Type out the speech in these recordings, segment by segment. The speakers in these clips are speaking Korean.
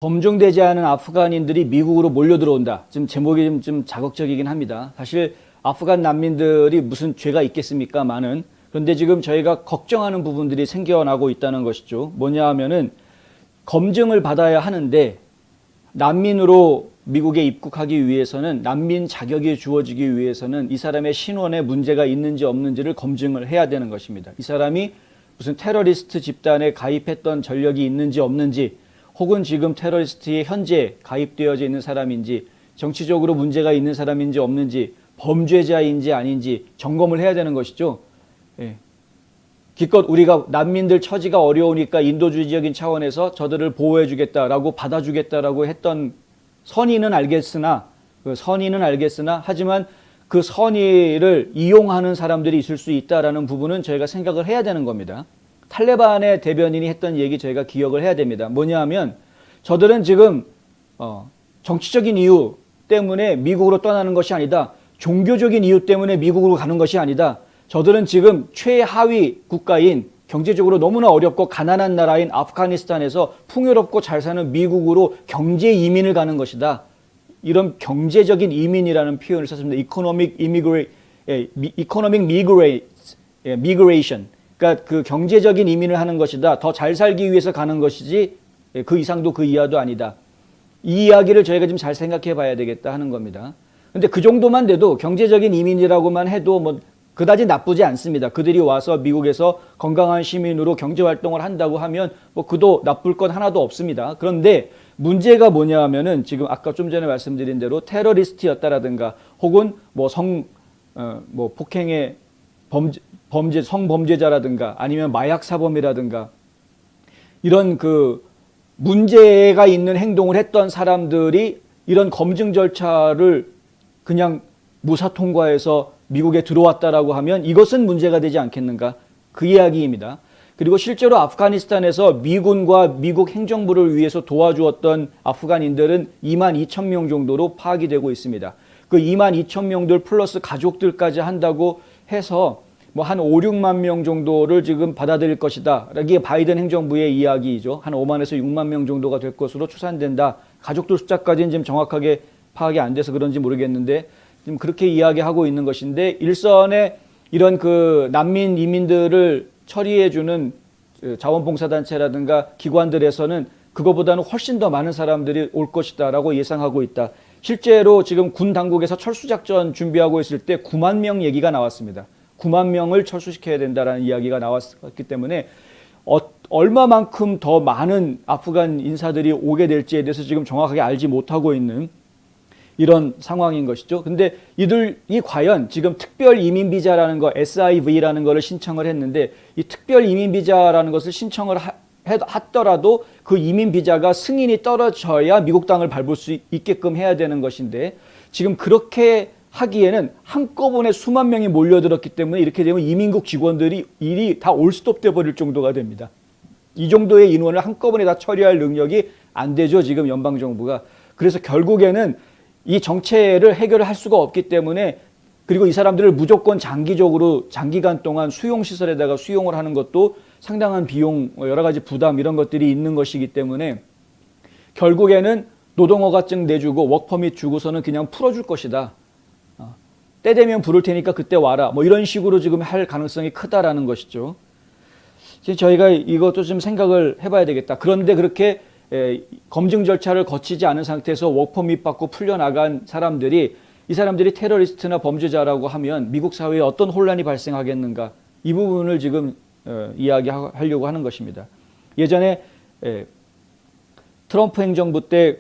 검증되지 않은 아프간인들이 미국으로 몰려 들어온다. 지금 제목이 좀 자극적이긴 합니다. 사실 아프간 난민들이 무슨 죄가 있겠습니까? 많은. 그런데 지금 저희가 걱정하는 부분들이 생겨나고 있다는 것이죠. 뭐냐 하면은 검증을 받아야 하는데 난민으로 미국에 입국하기 위해서는 난민 자격이 주어지기 위해서는 이 사람의 신원에 문제가 있는지 없는지를 검증을 해야 되는 것입니다. 이 사람이 무슨 테러리스트 집단에 가입했던 전력이 있는지 없는지 혹은 지금 테러리스트에 현재 가입되어져 있는 사람인지 정치적으로 문제가 있는 사람인지 없는지 범죄자인지 아닌지 점검을 해야 되는 것이죠. 예. 기껏 우리가 난민들 처지가 어려우니까 인도주의적인 차원에서 저들을 보호해 주겠다라고 받아주겠다라고 했던 선의는 알겠으나 하지만 그 선의를 이용하는 사람들이 있을 수 있다라는 부분은 저희가 생각을 해야 되는 겁니다. 탈레반의 대변인이 했던 얘기 저희가 기억을 해야 됩니다. 뭐냐 하면 저들은 지금 정치적인 이유 때문에 미국으로 떠나는 것이 아니다. 종교적인 이유 때문에 미국으로 가는 것이 아니다. 저들은 지금 최하위 국가인 경제적으로 너무나 어렵고 가난한 나라인 아프가니스탄에서 풍요롭고 잘 사는 미국으로 경제 이민을 가는 것이다. 이런 경제적인 이민이라는 표현을 썼습니다. Economic migration. 그러니까 그 경제적인 이민을 하는 것이다. 더 잘 살기 위해서 가는 것이지 그 이상도 그 이하도 아니다. 이 이야기를 저희가 좀 잘 생각해 봐야 되겠다 하는 겁니다. 근데 그 정도만 돼도 경제적인 이민이라고만 해도 뭐 그다지 나쁘지 않습니다. 그들이 와서 미국에서 건강한 시민으로 경제활동을 한다고 하면 뭐 그도 나쁠 건 하나도 없습니다. 그런데 문제가 뭐냐 하면은 지금 아까 좀 전에 말씀드린 대로 테러리스트였다라든가 혹은 뭐 폭행의 성범죄자라든가 아니면 마약 사범이라든가 이런 그 문제가 있는 행동을 했던 사람들이 이런 검증 절차를 그냥 무사 통과해서 미국에 들어왔다라고 하면 이것은 문제가 되지 않겠는가? 그 이야기입니다. 그리고 실제로 아프가니스탄에서 미군과 미국 행정부를 위해서 도와주었던 아프간인들은 22,000명 정도로 파악이 되고 있습니다. 그 22,000명들 플러스 가족들까지 한다고 해서 뭐 한 5, 6만 명 정도를 지금 받아들일 것이다. 이게 바이든 행정부의 이야기이죠. 한 5만에서 6만 명 정도가 될 것으로 추산된다. 가족들 숫자까지는 지금 정확하게 파악이 안 돼서 그런지 모르겠는데 지금 그렇게 이야기하고 있는 것인데 일선에 이런 그 난민 이민들을 처리해주는 자원봉사단체라든가 기관들에서는 그거보다는 훨씬 더 많은 사람들이 올 것이다라고 예상하고 있다. 실제로 지금 군 당국에서 철수작전 준비하고 있을 때 9만 명 얘기가 나왔습니다. 9만 명을 철수시켜야 된다라는 이야기가 나왔기 때문에 얼마만큼 더 많은 아프간 인사들이 오게 될지에 대해서 지금 정확하게 알지 못하고 있는 이런 상황인 것이죠. 근데 이들이 과연 지금 특별 이민 비자라는 거 SIV라는 거를 신청을 했는데 이 특별 이민 비자라는 것을 신청을 하더라도 그 이민 비자가 승인이 떨어져야 미국 땅을 밟을 수 있게끔 해야 되는 것인데 지금 그렇게 하기에는 한꺼번에 수만 명이 몰려들었기 때문에 이렇게 되면 이민국 직원들이 일이 다 올스톱돼 버릴 정도가 됩니다. 이 정도의 인원을 한꺼번에 다 처리할 능력이 안 되죠. 지금 연방정부가. 그래서 결국에는 이 정체를 해결할 수가 없기 때문에 그리고 이 사람들을 무조건 장기간 동안 수용시설에다가 수용을 하는 것도 상당한 비용, 여러 가지 부담 이런 것들이 있는 것이기 때문에 결국에는 노동허가증 내주고 워크퍼밋 주고서는 그냥 풀어줄 것이다. 때 되면 부를 테니까 그때 와라. 뭐 이런 식으로 지금 할 가능성이 크다라는 것이죠. 저희가 이것도 좀 생각을 해봐야 되겠다. 그런데 그렇게 검증 절차를 거치지 않은 상태에서 워크퍼밋 받고 풀려나간 사람들이 이 사람들이 테러리스트나 범죄자라고 하면 미국 사회에 어떤 혼란이 발생하겠는가 이 부분을 지금 이야기하려고 하는 것입니다. 예전에 트럼프 행정부 때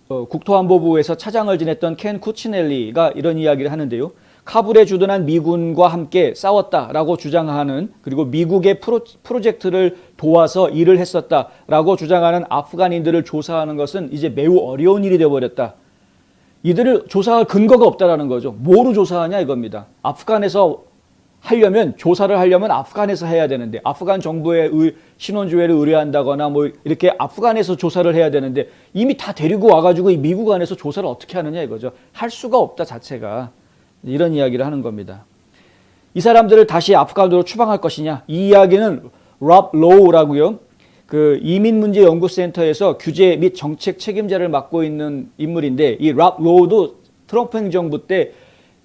국토안보부에서 차장을 지냈던 켄 쿠치넬리가 이런 이야기를 하는데요. 카불에 주둔한 미군과 함께 싸웠다라고 주장하는 그리고 미국의 프로젝트를 도와서 일을 했었다라고 주장하는 아프간인들을 조사하는 것은 이제 매우 어려운 일이 되어버렸다. 이들을 조사할 근거가 없다라는 거죠. 뭐로 조사하냐 이겁니다. 아프간에서 조사를 하려면 아프간에서 해야 되는데 아프간 정부에 신원조회를 의뢰한다거나 뭐 이렇게 아프간에서 조사를 해야 되는데 이미 다 데리고 와가지고 이 미국 안에서 조사를 어떻게 하느냐 이거죠. 할 수가 없다 자체가. 이런 이야기를 하는 겁니다. 이 사람들을 다시 아프간으로 추방할 것이냐 이 이야기는 롭 로우라고요. 그 이민문제연구센터에서 규제 및 정책 책임자를 맡고 있는 인물인데 이 랍 로우도 트럼프 행정부 때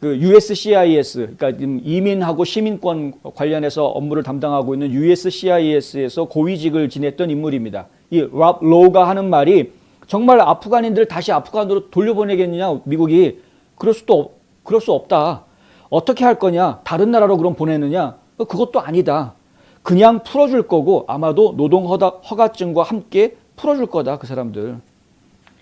그 USCIS, 그러니까 이민하고 시민권 관련해서 업무를 담당하고 있는 USCIS에서 고위직을 지냈던 인물입니다. 이 랍 로우가 하는 말이 정말 아프간인들을 다시 아프간으로 돌려보내겠느냐 미국이 그럴 수 없다. 어떻게 할 거냐? 다른 나라로 그럼 보내느냐? 그것도 아니다. 그냥 풀어줄 거고 아마도 노동 허가증과 함께 풀어줄 거다. 그 사람들.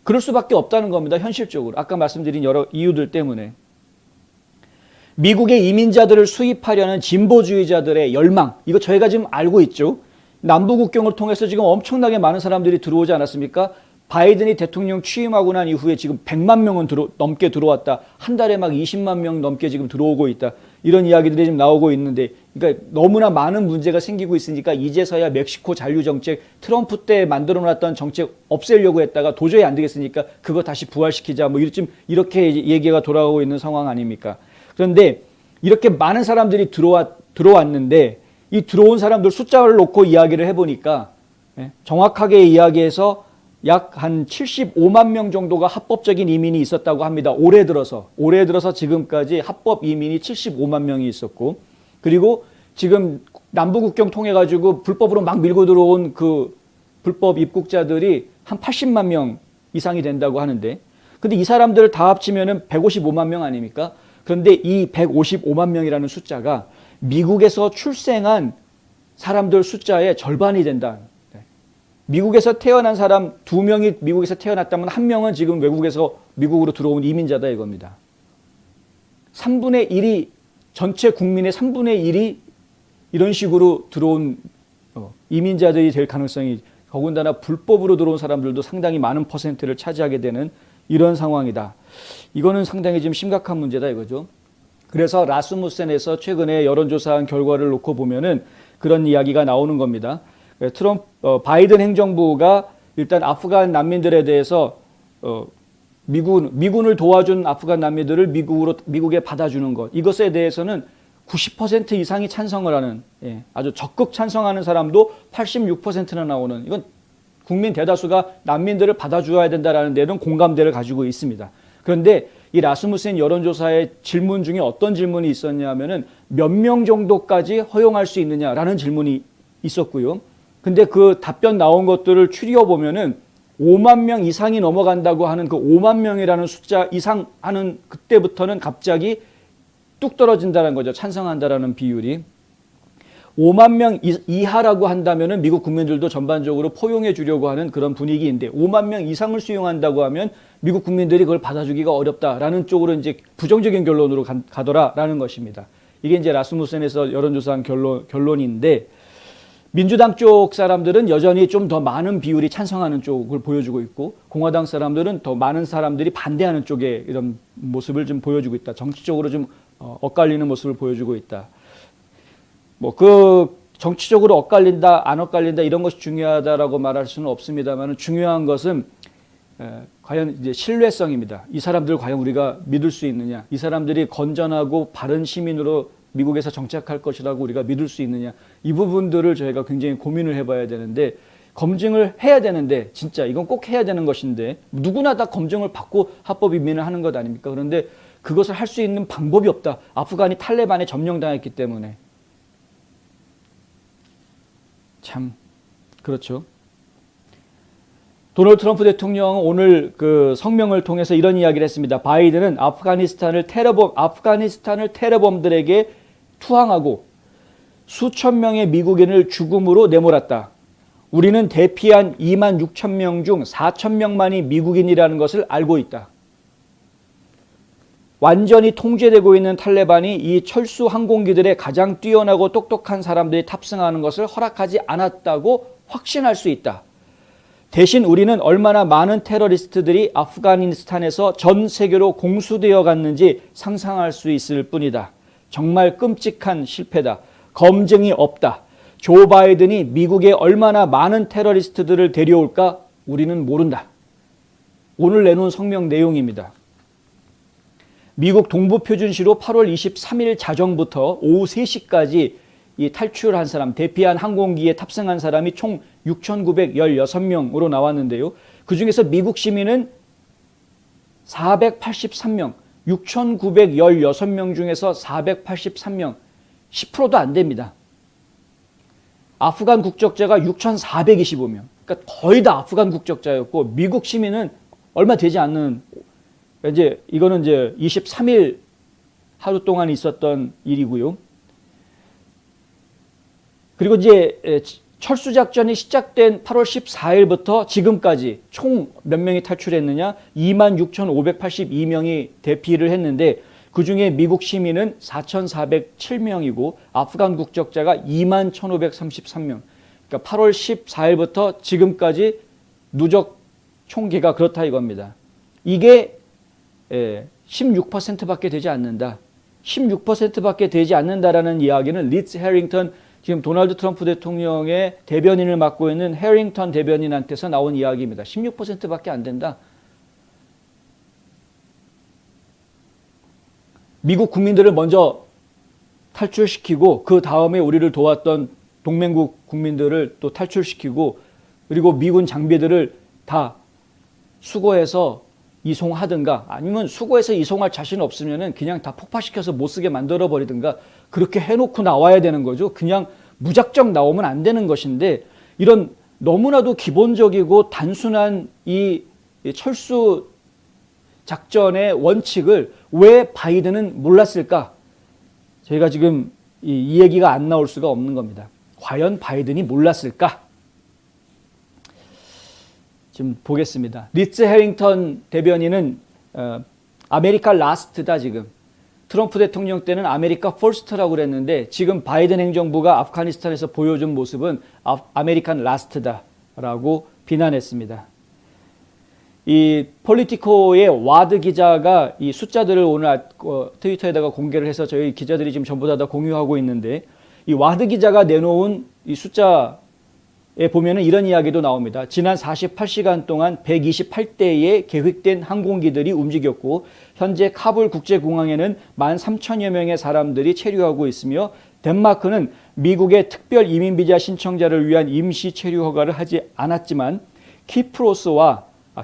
그럴 수밖에 없다는 겁니다. 현실적으로. 아까 말씀드린 여러 이유들 때문에. 미국의 이민자들을 수입하려는 진보주의자들의 열망. 이거 저희가 지금 알고 있죠. 남부국경을 통해서 지금 엄청나게 많은 사람들이 들어오지 않았습니까? 바이든이 대통령 취임하고 난 이후에 지금 100만 명은 넘게 들어왔다. 한 달에 막 20만 명 넘게 지금 들어오고 있다. 이런 이야기들이 지금 나오고 있는데, 그러니까 너무나 많은 문제가 생기고 있으니까 이제서야 멕시코 잔류정책, 트럼프 때 만들어놨던 정책 없애려고 했다가 도저히 안 되겠으니까 그거 다시 부활시키자. 뭐 이렇게 얘기가 돌아가고 있는 상황 아닙니까? 그런데 이렇게 많은 사람들이 들어왔는데 이 들어온 사람들 숫자를 놓고 이야기를 해보니까 정확하게 이야기해서 약 한 75만 명 정도가 합법적인 이민이 있었다고 합니다. 올해 들어서 지금까지 합법 이민이 75만 명이 있었고, 그리고 지금 남부국경 통해 가지고 불법으로 막 밀고 들어온 그 불법 입국자들이 한 80만 명 이상이 된다고 하는데, 근데 이 사람들을 다 합치면은 155만 명 아닙니까? 그런데 이 155만 명이라는 숫자가 미국에서 출생한 사람들 숫자의 절반이 된다. 미국에서 태어난 사람 2명이 미국에서 태어났다면 1명은 지금 외국에서 미국으로 들어온 이민자다 이겁니다. 3분의 1이 전체 국민의 3분의 1이 이런 식으로 들어온 이민자들이 될 가능성이, 더군다나 불법으로 들어온 사람들도 상당히 많은 퍼센트를 차지하게 되는 이런 상황이다. 이거는 상당히 지금 심각한 문제다 이거죠. 그래서 라스무센에서 최근에 여론조사한 결과를 놓고 보면은 그런 이야기가 나오는 겁니다. 바이든 행정부가 일단 아프간 난민들에 대해서 미군을 도와준 아프간 난민들을 미국에 받아주는 것, 이것에 대해서는 90% 이상이 찬성을 하는, 아주 적극 찬성하는 사람도 86%나 나오는, 이건 국민 대다수가 난민들을 받아줘야 된다라는 데는 공감대를 가지고 있습니다. 그런데 이 라스무센 여론조사의 질문 중에 어떤 질문이 있었냐면은 몇 명 정도까지 허용할 수 있느냐라는 질문이 있었고요. 근데 그 답변 나온 것들을 추려 보면은 5만 명 이상이 넘어간다고 하는 그 5만 명이라는 숫자 이상 하는 그때부터는 갑자기 뚝 떨어진다는 거죠. 찬성한다라는 비율이. 5만 명 이하라고 한다면은 미국 국민들도 전반적으로 포용해 주려고 하는 그런 분위기인데 5만 명 이상을 수용한다고 하면 미국 국민들이 그걸 받아주기가 어렵다라는 쪽으로 이제 부정적인 결론으로 가더라라는 것입니다. 이게 이제 라스무센에서 여론조사한 결론인데, 민주당 쪽 사람들은 여전히 좀 더 많은 비율이 찬성하는 쪽을 보여주고 있고, 공화당 사람들은 더 많은 사람들이 반대하는 쪽에 이런 모습을 좀 보여주고 있다. 정치적으로 좀 엇갈리는 모습을 보여주고 있다. 뭐 그 정치적으로 엇갈린다, 안 엇갈린다 이런 것이 중요하다라고 말할 수는 없습니다만, 중요한 것은 과연 이제 신뢰성입니다. 이 사람들 과연 우리가 믿을 수 있느냐? 이 사람들이 건전하고 바른 시민으로 미국에서 정착할 것이라고 우리가 믿을 수 있느냐, 이 부분들을 저희가 굉장히 고민을 해봐야 되는데, 검증을 해야 되는데, 진짜 이건 꼭 해야 되는 것인데 누구나 다 검증을 받고 합법 이민을 하는 것 아닙니까? 그런데 그것을 할 수 있는 방법이 없다. 아프간이 탈레반에 점령당했기 때문에. 참 그렇죠. 도널드 트럼프 대통령은 오늘 그 성명을 통해서 이런 이야기를 했습니다. 바이든은 아프가니스탄을 테러범들에게 투항하고 수천 명의 미국인을 죽음으로 내몰았다. 우리는 대피한 2만 6천 명 중 4천 명만이 미국인이라는 것을 알고 있다. 완전히 통제되고 있는 탈레반이 이 철수 항공기들의 가장 뛰어나고 똑똑한 사람들이 탑승하는 것을 허락하지 않았다고 확신할 수 있다. 대신 우리는 얼마나 많은 테러리스트들이 아프가니스탄에서 전 세계로 공수되어 갔는지 상상할 수 있을 뿐이다. 정말 끔찍한 실패다. 검증이 없다. 조 바이든이 미국에 얼마나 많은 테러리스트들을 데려올까 우리는 모른다. 오늘 내놓은 성명 내용입니다. 미국 동부표준시로 8월 23일 자정부터 오후 3시까지 이 탈출한 사람, 대피한 항공기에 탑승한 사람이 총 6,916명으로 나왔는데요. 그중에서 미국 시민은 483명, 6,916명 중에서 483명, 10%도 안 됩니다. 아프간 국적자가 6,425명, 그러니까 거의 다 아프간 국적자였고 미국 시민은 얼마 되지 않는, 이제 이거는 이제 23일 하루 동안 있었던 일이고요. 그리고 이제 철수 작전이 시작된 8월 14일부터 지금까지 총 몇 명이 탈출했느냐? 26,582명이 대피를 했는데 그중에 미국 시민은 4,407명이고 아프간 국적자가 21,533명. 그러니까 8월 14일부터 지금까지 누적 총기가 그렇다 이겁니다. 이게 16%밖에 되지 않는다. 16%밖에 되지 않는다라는 이야기는 리츠 해링턴, 지금 도널드 트럼프 대통령의 대변인을 맡고 있는 해링턴 대변인한테서 나온 이야기입니다. 16%밖에 안 된다. 미국 국민들을 먼저 탈출시키고 그 다음에 우리를 도왔던 동맹국 국민들을 또 탈출시키고 그리고 미군 장비들을 다 수거해서 이송하든가 아니면 수거해서 이송할 자신 없으면은 그냥 다 폭파시켜서 못 쓰게 만들어 버리든가 그렇게 해놓고 나와야 되는 거죠. 그냥 무작정 나오면 안 되는 것인데 이런 너무나도 기본적이고 단순한 이 철수 작전의 원칙을 왜 바이든은 몰랐을까? 저희가 지금 이 얘기가 안 나올 수가 없는 겁니다. 과연 바이든이 몰랐을까? 지금 보겠습니다. 리츠 해링턴 대변인은 아메리카 라스트다 지금. 트럼프 대통령 때는 아메리카 퍼스트라고 그랬는데 지금 바이든 행정부가 아프가니스탄에서 보여준 모습은 아메리칸 라스트다라고 비난했습니다. 이 폴리티코의 와드 기자가 이 숫자들을 오늘 트위터에다가 공개를 해서 저희 기자들이 지금 전부 다 공유하고 있는데 이 와드 기자가 내놓은 이 숫자에 보면은 이런 이야기도 나옵니다. 지난 48시간 동안 128대의 계획된 항공기들이 움직였고 현재 카불 국제공항에는 13,000여 명의 사람들이 체류하고 있으며 덴마크는 미국의 특별 이민 비자 신청자를 위한 임시 체류 허가를 하지 않았지만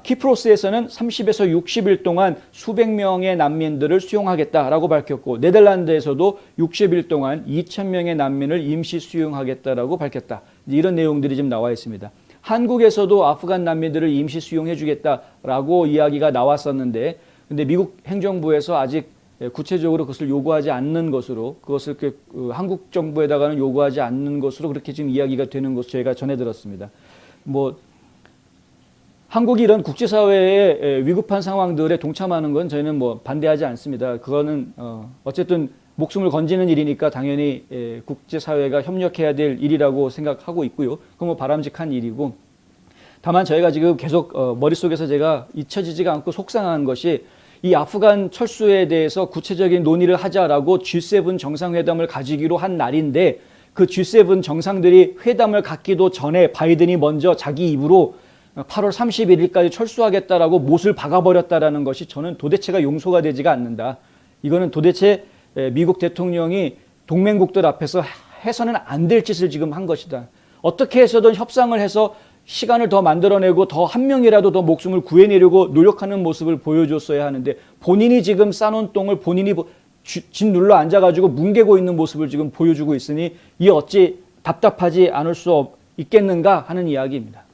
키프로스에서는 30에서 60일 동안 수백 명의 난민들을 수용하겠다라고 밝혔고 네덜란드에서도 60일 동안 2,000명의 난민을 임시 수용하겠다라고 밝혔다. 이런 내용들이 지금 나와 있습니다. 한국에서도 아프간 난민들을 임시 수용해 주겠다라고 이야기가 나왔었는데 근데 미국 행정부에서 아직 구체적으로 그것을 요구하지 않는 것으로 그것을 한국 정부에다가는 요구하지 않는 것으로 그렇게 지금 이야기가 되는 것을 저희가 전해 들었습니다. 한국이 이런 국제사회의 위급한 상황들에 동참하는 건 저희는 반대하지 않습니다. 그거는 어쨌든 목숨을 건지는 일이니까 당연히 국제사회가 협력해야 될 일이라고 생각하고 있고요. 그건 바람직한 일이고 다만 저희가 지금 계속 머릿속에서 제가 잊혀지지가 않고 속상한 것이 이 아프간 철수에 대해서 구체적인 논의를 하자라고 G7 정상회담을 가지기로 한 날인데 그 G7 정상들이 회담을 갖기도 전에 바이든이 먼저 자기 입으로 8월 31일까지 철수하겠다라고 못을 박아버렸다라는 것이 저는 도대체가 용서가 되지가 않는다. 이거는 도대체 미국 대통령이 동맹국들 앞에서 해서는 안 될 짓을 지금 한 것이다. 어떻게 해서든 협상을 해서 시간을 더 만들어내고 더 한 명이라도 더 목숨을 구해내려고 노력하는 모습을 보여줬어야 하는데 본인이 지금 싸놓은 똥을 본인이 짓 눌러 앉아가지고 뭉개고 있는 모습을 지금 보여주고 있으니 이 어찌 답답하지 않을 수 있겠는가 하는 이야기입니다.